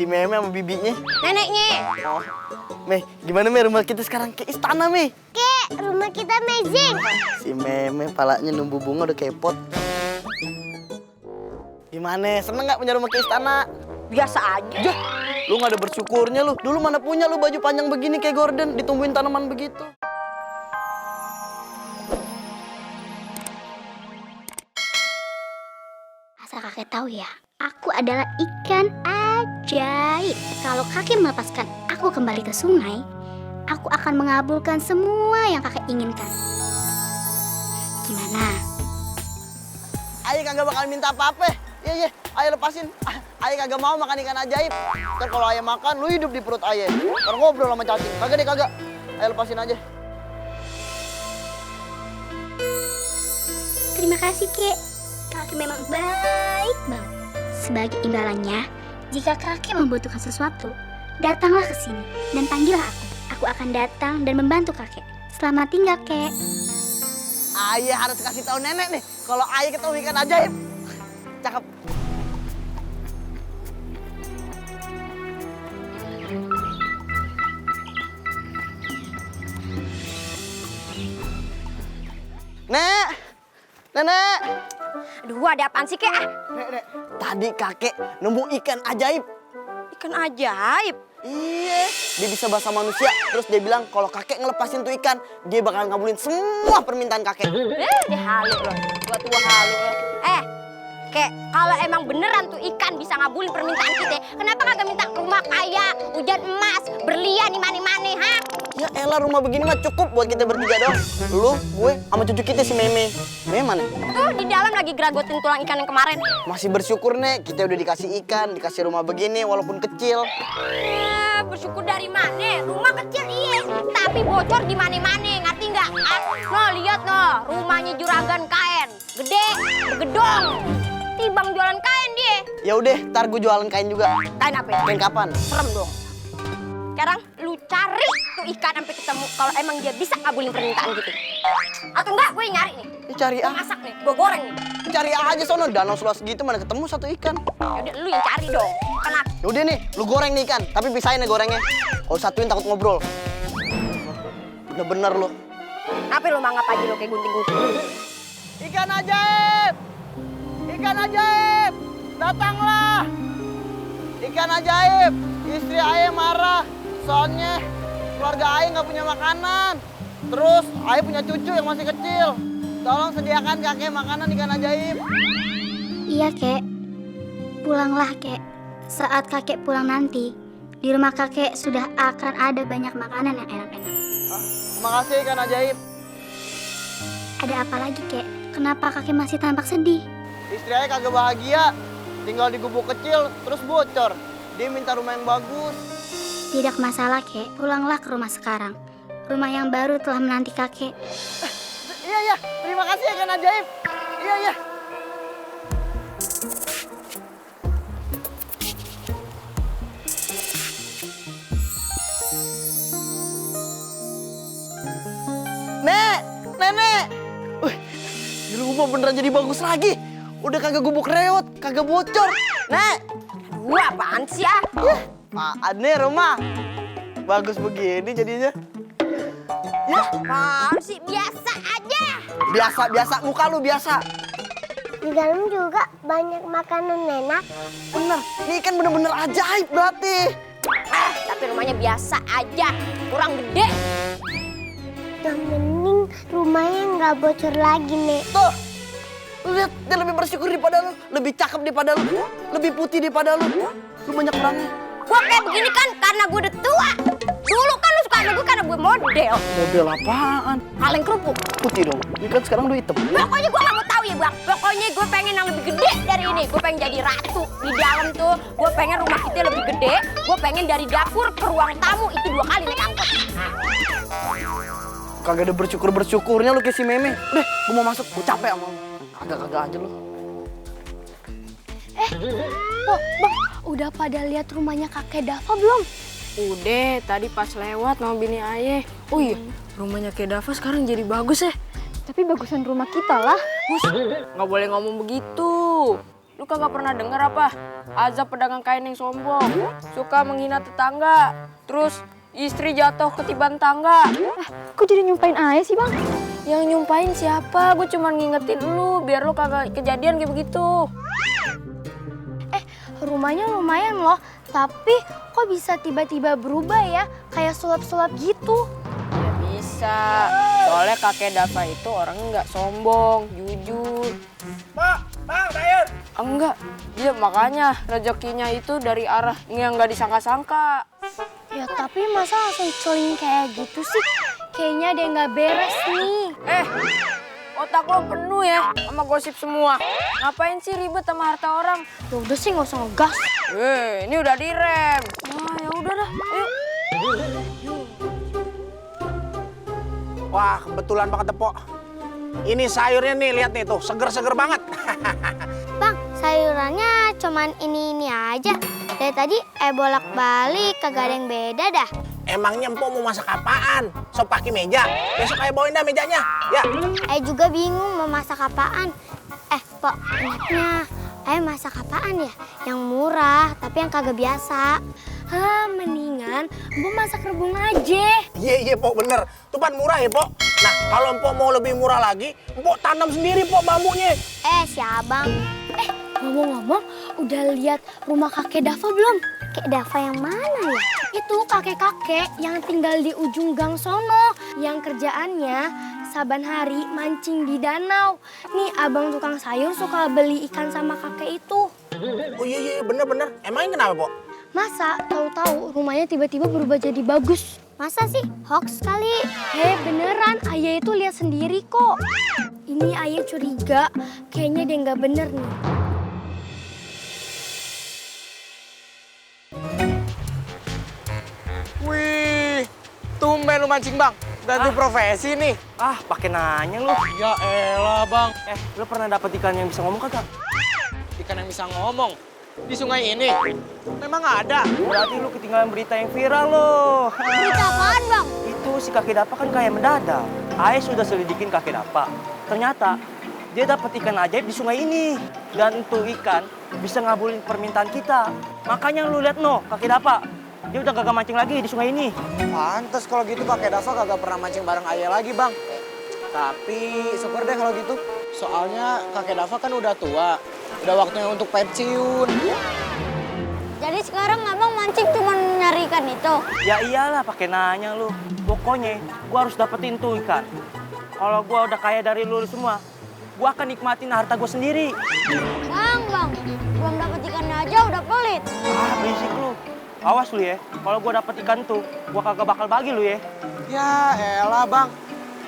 si Meme sama bibinya. Neneknya. Oh. Meh, gimana Meh rumah kita sekarang? Ke istana, Meh. Rumah kita amazing. Si Meme palanya numbu bunga udah kepot. Gimana? Seneng nggak punya rumah ke istana? Biasa aja. Jah, lu nggak ada bersyukurnya lu. Dulu mana punya lu baju panjang begini kayak Gordon, ditumbuhin tanaman begitu. Asal kakek tahu ya, aku adalah ikan ajaib. Kalau kakek melepaskan aku kembali ke sungai, aku akan mengabulkan semua yang kakek inginkan. Gimana? Ayah kagak bakal minta apa-apa. Iya, ayah lepasin. Ayah kagak mau makan ikan ajaib. Ntar kalau ayah makan, lu hidup di perut ayah. Ntar ngobrol sama cacing. Kagak deh, kagak. Ayah lepasin aja. Terima kasih, Kek. Kakek memang baik banget. Sebagai imbalannya, jika kakek membutuhkan sesuatu, datanglah ke sini dan panggillah aku. Aku akan datang dan membantu kakek. Selamat tinggal, Kek. Ayah harus kasih tahu nenek nih, kalau ayah ketemu ikan ajaib. Cakep. Nenek. Aduh, ada apaan sih, Kek? Nek. Tadi kakek nemu ikan ajaib. Ikan ajaib. Iya, dia bisa bahasa manusia. Terus dia bilang kalau kakek ngelepasin tuh ikan, dia bakal ngabulin semua permintaan kakek. Dia halu loh. Tua-tua halu loh. Kek, kalau emang beneran tuh ikan bisa ngabulin permintaan kita, kenapa kagak minta rumah kaya, hujan emas, berlian, mani-mani, ha? Ya elah, rumah begini mah cukup buat kita bertiga doang. Lu, gue, sama cucu kita si Meme. Meme mana? Tuh, di dalam lagi geragotin tulang ikan yang kemarin. Masih bersyukur, Nek. Kita udah dikasih ikan, dikasih rumah begini walaupun kecil. Bersyukur dari mana? Rumah kecil iya, tapi bocor di mana-mana, ngerti nggak? No, lihat no, rumahnya juragan kain, gede, begedong. Bang jualan kain dia. Ya udah, ntar gue jualan kain juga. Kain apa ya? Kain kapan? Serem dong. Sekarang lu cari tuh ikan sampai ketemu kalau emang dia bisa ngabulin permintaan gitu. Atau enggak gue nyari nih. Ya, cari Gue masak nih, gue goreng nih. Cari aja sono, danau seluas gitu mana ketemu satu ikan. Yaudah lu yang cari dong. Kenapa? Yaudah nih, lu goreng nih ikan, tapi pisahin ya gorengnya. Kalau satuin takut ngobrol. Bener-bener lu. Kenapa lu manggap aja lu kayak gunting-gunting? Ikan ajaib! Ikan ajaib! Datanglah! Ikan ajaib! Istri ayah marah, soalnya keluarga ayah nggak punya makanan. Terus ayah punya cucu yang masih kecil. Tolong sediakan kakek makanan ikan ajaib. Iya, Kek. Pulanglah, Kek. Saat kakek pulang nanti, di rumah kakek sudah akan ada banyak makanan yang enak-enak. Makasih ikan ajaib. Ada apa lagi, Kek? Kenapa kakek masih tampak sedih? Istri ayah kagak bahagia, tinggal di gubuk kecil terus bocor. Dia minta rumah yang bagus. Tidak masalah, Kek. Pulanglah ke rumah sekarang. Rumah yang baru telah menanti kakek. Iya, terima kasih ya ikan ajaib. Iya. Nenek. Wih, di rumah beneran jadi bagus lagi. Udah kagak gubuk reot, kagak bocor. Nek. Aduh, apaan sih ah? Apaan nih rumah? Bagus begini jadinya. Ya, Apaan sih? Biasa aja. biasa, muka lu biasa. Di dalam juga banyak makanan enak. Bener, ini ikan bener-bener ajaib berarti. Tapi rumahnya biasa aja, kurang gede. Yang penting rumahnya nggak bocor lagi, Nek. Tuh, lu lihat dia lebih bersyukur daripada lu, lebih cakep daripada lu, lebih putih daripada lu. Lu banyak orangnya. Gua kayak begini kan karena gue udah tua. Dulu kan lu suka sama gue karena gue model. Model apaan? Kaleng kerupuk. Putih dong. Ini kan sekarang udah hitam. Pokoknya gue gak mau tahu ya bang. Pokoknya gue pengen yang lebih gede dari ini. Gue pengen jadi ratu di dalam tuh. Gue pengen rumah kita lebih gede. Gue pengen dari dapur ke ruang tamu itu 2 kali naik angkot. Kagak ada bersyukurnya lu kayak si Meme. Udah, gue mau masuk. Gue capek sama lu. Kagak aja lu. Bang, udah pada lihat rumahnya kakek Dava belum? Udah, tadi pas lewat sama bini ayah. Oh iya, rumahnya Kek Dava sekarang jadi bagus ya. Tapi bagusan rumah kita lah. Nggak boleh ngomong begitu. lu kagak pernah denger apa? Azab pedagang kain yang sombong, suka menghina tetangga, terus istri jatuh ketiban tangga. Kok jadi nyumpain Ayah sih bang? Yang nyumpain siapa? Gue cuma ngingetin lu biar lu kagak kejadian kayak begitu. Rumahnya lumayan loh, tapi kok bisa tiba-tiba berubah ya? Kayak sulap-sulap gitu. Ya bisa, soalnya kakek Dava itu orangnya nggak sombong, jujur. Bang, sayur. Enggak, dia makanya rezekinya itu dari arah yang nggak disangka-sangka. Ya tapi masa langsung celing kayak gitu sih? Kayaknya ada yang nggak beres nih. Otak lo penuh ya sama gosip semua. Ngapain sih ribet sama harta orang? Ya udah sih nggak usah ngegas. Ini udah direm. Nah, ya udah dah, ayo. Wah, kebetulan banget Pok. Ini sayurnya nih, lihat nih tuh, seger-seger banget. Bang, sayurannya cuman ini aja. Dari tadi bolak-balik kagak ada yang beda dah. Emangnya Empok mau masak apaan? Sop pakai meja. Besok ayo bawain dah mejanya. Ya. Juga bingung mau masak apaan. Pok, enaknya masak apaan ya? Yang murah, tapi yang kagak biasa. Mendingan Mbok masak rebung aja. Iya Pok, bener. Tuh pan murah ya Pok. Nah, kalau Empok mau lebih murah lagi, Empok tanam sendiri Pok bambunya. Si abang. Ngomong-ngomong, udah lihat rumah kakek Dava belum? Kek Dava yang mana ya? Itu kakek-kakek yang tinggal di ujung gang sono, yang kerjaannya saban hari mancing di danau. Nih abang tukang sayur suka beli ikan sama kakek itu. Oh iya, bener-bener. Emangnya kenapa Pok? Masa tahu-tahu rumahnya tiba-tiba berubah jadi bagus? Masa sih? Hoax kali. Beneran, Ayah itu lihat sendiri kok. Ini Ayah curiga, kayaknya dia nggak bener nih. Wih, tumben lu mancing bang. Ganti profesi nih. Pakai nanya lu. Ya elah bang. Lu pernah dapet ikan yang bisa ngomong kagak? Ikan yang bisa ngomong di sungai ini memang ada. Berarti lu ketinggalan berita yang viral loh. Berita apaan bang? Itu si kakek Dapa kan kayak mendadak. Ayah sudah selidikin kakek Dapa. Ternyata dia dapat ikan ajaib di sungai ini. Dan itu ikan bisa ngabulin permintaan kita. Makanya lu lihat no, kakek Dapa. Dia udah kagak mancing lagi di sungai ini. Pantes kalau gitu kakek Dava kagak pernah mancing bareng ayah lagi bang. Tapi syukur deh kalau gitu. Soalnya kakek Dava kan udah tua. Udah waktunya untuk pensiun. Jadi sekarang abang mancing cuma nyari ikan itu? Ya iyalah pakai nanya lu. Pokoknya gua harus dapetin tuh ikan. Kalau gua udah kaya dari lu semua, gua akan nikmatin harta gua sendiri. Bang, belum dapat ikannya aja udah pelit. Berisik lu. Awas lu ya, kalau gua dapet ikan tuh, gua kagak bakal bagi lu ya. Ya elah bang.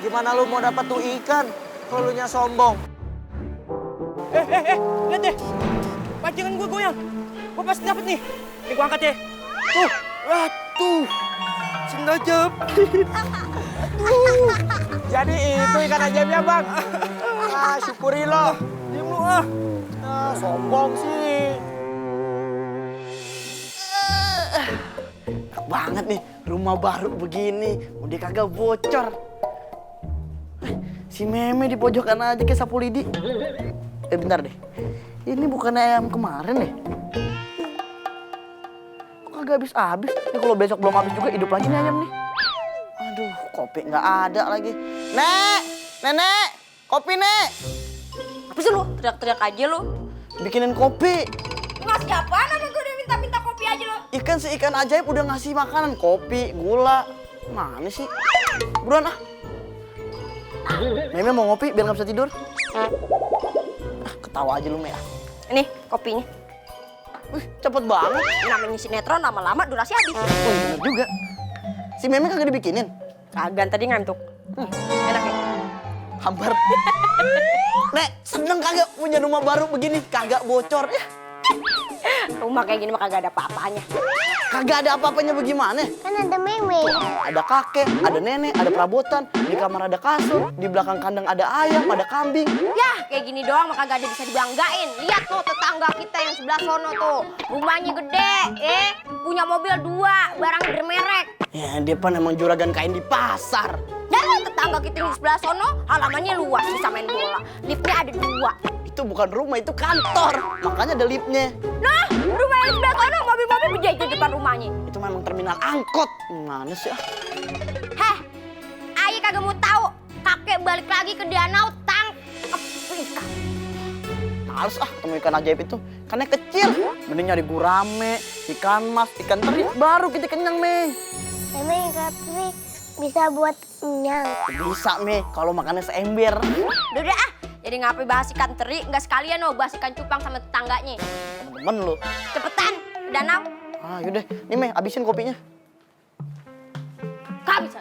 Gimana lu mau dapat tuh ikan kalau lu nya sombong? Lihat deh, pancingan gua goyang. Gua pasti dapet nih. Nih gua angkat ya. Tuh, sengaja. Jadi itu ikan ajaibnya bang. Syukuri lo. Diam lu Sombong sih. Enak banget nih, rumah baru begini, udah kagak bocor. Si Meme di pojokan aja kayak sapu lidi. Bentar deh, ini bukan ayam kemarin deh. Kok kagak habis-habis? Ini kalau besok belum habis juga hidup lagi nih ayam nih. Aduh, kopi nggak ada lagi. Nenek, kopi nek. Apa sih lu? Teriak-teriak aja lu. Bikinin kopi. Ngasih apaan sama gue udah minta kopi aja lo. Ikan si ikan ajaib udah ngasih makanan, kopi, gula. Mana sih? Buruan ah. Meme mau ngopi biar nggak bisa tidur. Ketawa aja lu, Mea. Ini kopinya. Wih, cepet banget. Namanya sinetron lama-lama durasi habis. Oh, bener juga. Si Meme kagak dibikinin? Kagak, tadi ngantuk. Enak ya? Hambar. Nek, seneng kagak punya rumah baru begini? Kagak bocor ya? Rumah kayak gini mah kagak ada apa-apanya. Kagak ada apa-apanya bagaimana? Kan ada Meme. Ada kakek, ada nenek, ada perabotan. Di kamar ada kasur, di belakang kandang ada ayam, ada kambing. Yah, kayak gini doang mah kagak ada bisa dibanggain. Lihat tuh tetangga kita yang sebelah sono tuh. Rumahnya gede, punya mobil 2, barang bermerek. Ya, dia pan emang juragan kain di pasar. Dan tetangga kita yang di sebelah sono halamannya luas bisa main bola. Liftnya ada 2. Itu Itu bukan rumah, itu kantor. Makanya ada liftnya. Nah, rumah yang sebelah sana mobil-mobil berjajar di depan rumahnya. Itu memang terminal angkot. Gimana sih? Heh, ayah kagak mau tahu. Kakek balik lagi ke danau tangkep ikan. Males ketemu ikan ajaib itu. Ikannya kecil. Mending nyari gurame, ikan mas, ikan teri. Baru kita kenyang, Mei. Emang ikan teri bisa buat kenyang. Bisa, Mei. Kalau makannya seember. Udah, jadi ngapain bahas ikan teri? Nggak sekalian bahas ikan cupang sama tetangganya. Temen lu. Cepetan, ke danau. Yaudah. Nih, Mei, habisin kopinya. Gak bisa.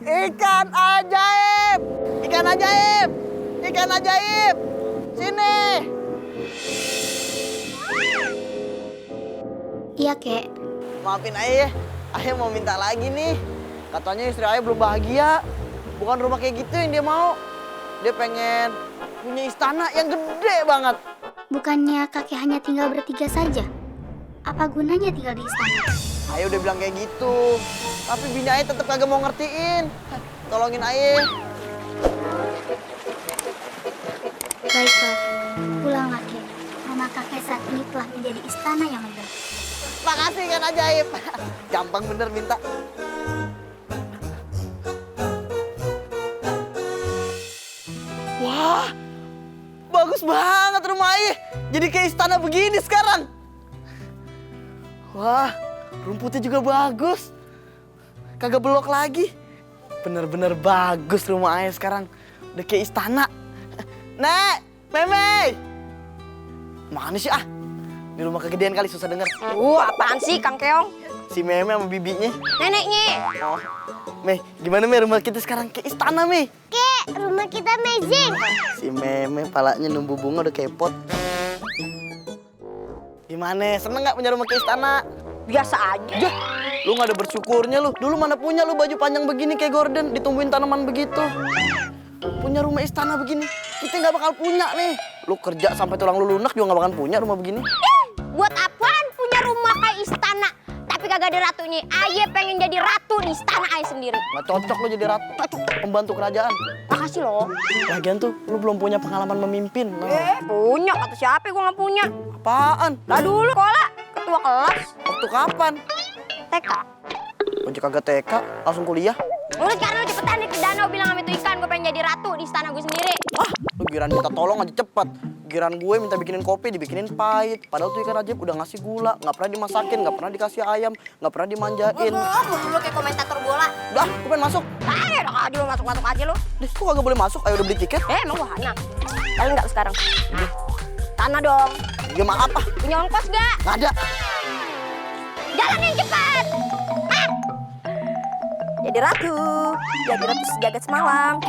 Ikan ajaib! Ikan ajaib! Ikan ajaib! Sini! Iya, Kek. Maafin Ayah ya, Ayah mau minta lagi nih. Katanya istri Ayah belum bahagia. Bukan rumah kayak gitu yang dia mau. Dia pengen punya istana yang gede banget. Bukannya kakek hanya tinggal bertiga saja? Apa gunanya tinggal di istana? Ayah udah bilang kayak gitu. Tapi bini Ayah tetap kagak mau ngertiin. Tolongin Ayah. Baiklah, pulanglah, Kek. Rumah kakek saat ini telah menjadi istana yang megah. Makasih kan ajaib. Gampang bener minta. Wah, bagus banget rumah Ayah. Jadi kayak istana begini sekarang. Wah, rumputnya juga bagus. Kagak belok lagi. Bener-bener bagus rumah Ayah sekarang. Udah kayak istana. Nek, Meme. Mana sih Di rumah kegedean kali susah denger. Apaan sih Kang Keong? Si Meme sama bibinya. Neneknya. Oh. Mei, gimana Mei rumah kita sekarang kayak istana Mei? Kek, rumah kita amazing. Si Meme palanya numbu bunga udah kayak pot. Gimana? Seneng nggak punya rumah kayak istana? Biasa aja. Lu nggak ada bersyukurnya lu. Dulu mana punya lu baju panjang begini kayak Gordon, ditumbuhin tanaman begitu. Punya rumah istana begini, kita nggak bakal punya nih. Lu kerja sampai tulang lu lunak juga nggak bakal punya rumah begini. Buat apaan punya rumah kayak istana? Tapi kagak ada ratunya. Ayah pengen jadi ratu di istana Ayah sendiri. Nggak cocok lu jadi ratu, pembantu kerajaan. Makasih loh. Lagian tuh, lu belum punya pengalaman memimpin. Nah. Punya, kata siapa gue nggak punya. Apaan? Lah dulu sekolah, ketua kelas, Waktu kapan? TK. Ojek kagak TK, langsung kuliah. Udah sekarang lu cepetan nih ke danau bilang sama itu ikan gue pengen jadi ratu di istana gue sendiri. Lu giran minta tolong aja cepet. Giran gue minta bikinin kopi, dibikinin pahit. Padahal tuh ikan ajaib udah ngasih gula, nggak pernah dimasakin, nggak pernah dikasih ayam, nggak pernah dimanjain. Lu kayak komentator bola. Dah, gue pengen masuk. Enak aja lu masuk-masuk aja lu. Deh, kok kagak boleh masuk? Ayo udah beli tiket. Emang gua hana. Kalian nggak sekarang? Tanah dong. Ya maaf Punya ongkos gak? nggak ada. Jalan yang cepat. Jadi ratu sejagat semalam.